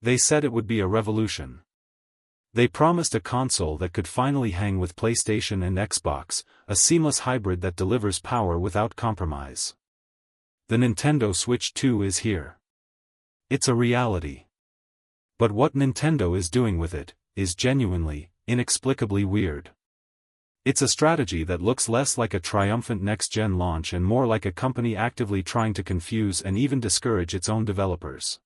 They said it would be a revolution. They promised a console that could finally hang with PlayStation and Xbox, a seamless hybrid that delivers power without compromise. The Nintendo Switch 2 is here. It's a reality. But what Nintendo is doing with it is genuinely, inexplicably weird. It's a strategy that looks less like a triumphant next-gen launch and more like a company actively trying to confuse and even discourage its own developers.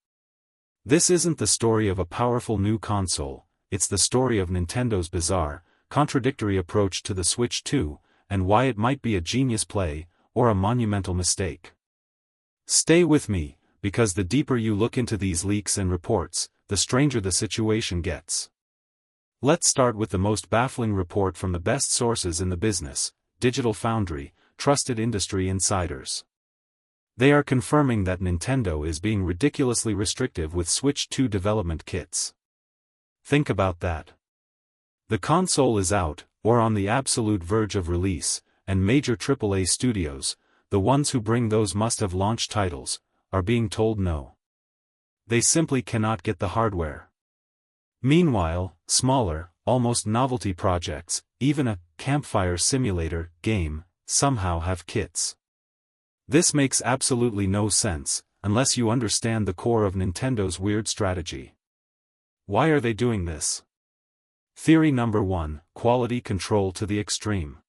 This isn't the story of a powerful new console, it's the story of Nintendo's bizarre, contradictory approach to the Switch 2, and why it might be a genius play, or a monumental mistake. Stay with me, because the deeper you look into these leaks and reports, the stranger the situation gets. Let's start with the most baffling report from the best sources in the business, Digital Foundry, trusted industry insiders. They are confirming that Nintendo is being ridiculously restrictive with Switch 2 development kits. Think about that. The console is out, or on the absolute verge of release, and major AAA studios, the ones who bring those must-have launch titles, are being told no. They simply cannot get the hardware. Meanwhile, smaller, almost novelty projects, even a campfire simulator game, somehow have kits. This makes absolutely no sense, unless you understand the core of Nintendo's weird strategy. Why are they doing this? Theory number 1, quality control to the extreme.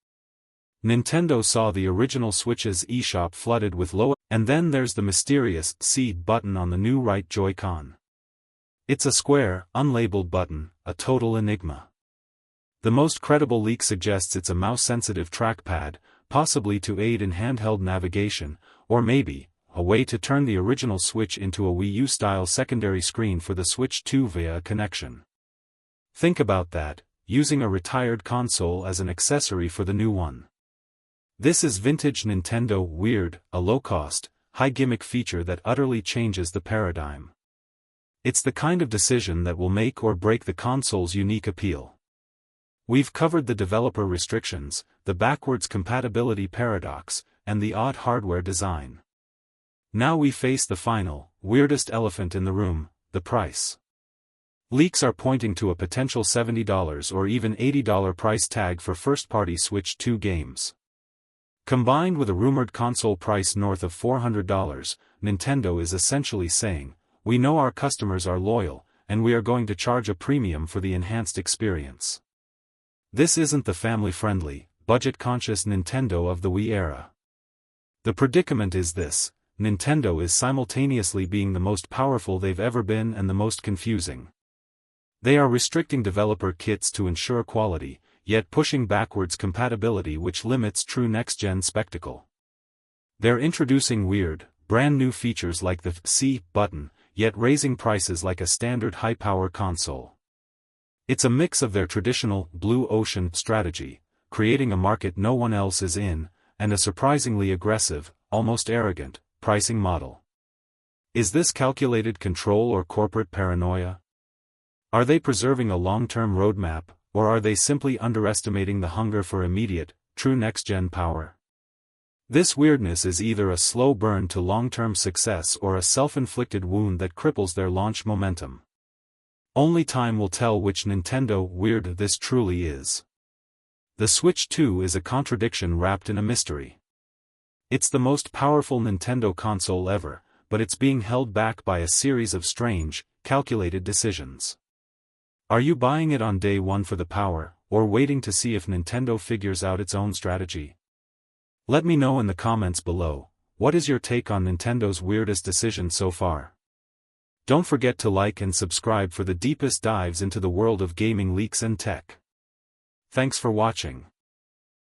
Nintendo saw the original Switch's eShop flooded with low, and then there's the mysterious C button on the new right Joy-Con. It's a square, unlabeled button, a total enigma. The most credible leak suggests it's a mouse-sensitive trackpad, possibly to aid in handheld navigation, or maybe, a way to turn the original Switch into a Wii U-style secondary screen for the Switch 2 via a connection. Think about that, using a retired console as an accessory for the new one. This is vintage Nintendo weird, a low-cost, high-gimmick feature that utterly changes the paradigm. It's the kind of decision that will make or break the console's unique appeal. We've covered the developer restrictions, the backwards compatibility paradox, and the odd hardware design. Now we face the final, weirdest elephant in the room, the price. Leaks are pointing to a potential $70 or even $80 price tag for first-party Switch 2 games. Combined with a rumored console price north of $400, Nintendo is essentially saying, "We know our customers are loyal, and we are going to charge a premium for the enhanced experience." This isn't the family-friendly, budget-conscious Nintendo of the Wii era. The predicament is this: Nintendo is simultaneously being the most powerful they've ever been and the most confusing. They are restricting developer kits to ensure quality, yet pushing backwards compatibility which limits true next-gen spectacle. They're introducing weird, brand-new features like the C button, yet raising prices like a standard high-power console. It's a mix of their traditional blue ocean strategy, creating a market no one else is in, and a surprisingly aggressive, almost arrogant, pricing model. Is this calculated control or corporate paranoia? Are they preserving a long-term roadmap, or are they simply underestimating the hunger for immediate, true next-gen power? This weirdness is either a slow burn to long-term success or a self-inflicted wound that cripples their launch momentum. Only time will tell which Nintendo weird this truly is. The Switch 2 is a contradiction wrapped in a mystery. It's the most powerful Nintendo console ever, but it's being held back by a series of strange, calculated decisions. Are you buying it on day one for the power, or waiting to see if Nintendo figures out its own strategy? Let me know in the comments below, what is your take on Nintendo's weirdest decision so far? Don't forget to like and subscribe for the deepest dives into the world of gaming leaks and tech. Thanks for watching.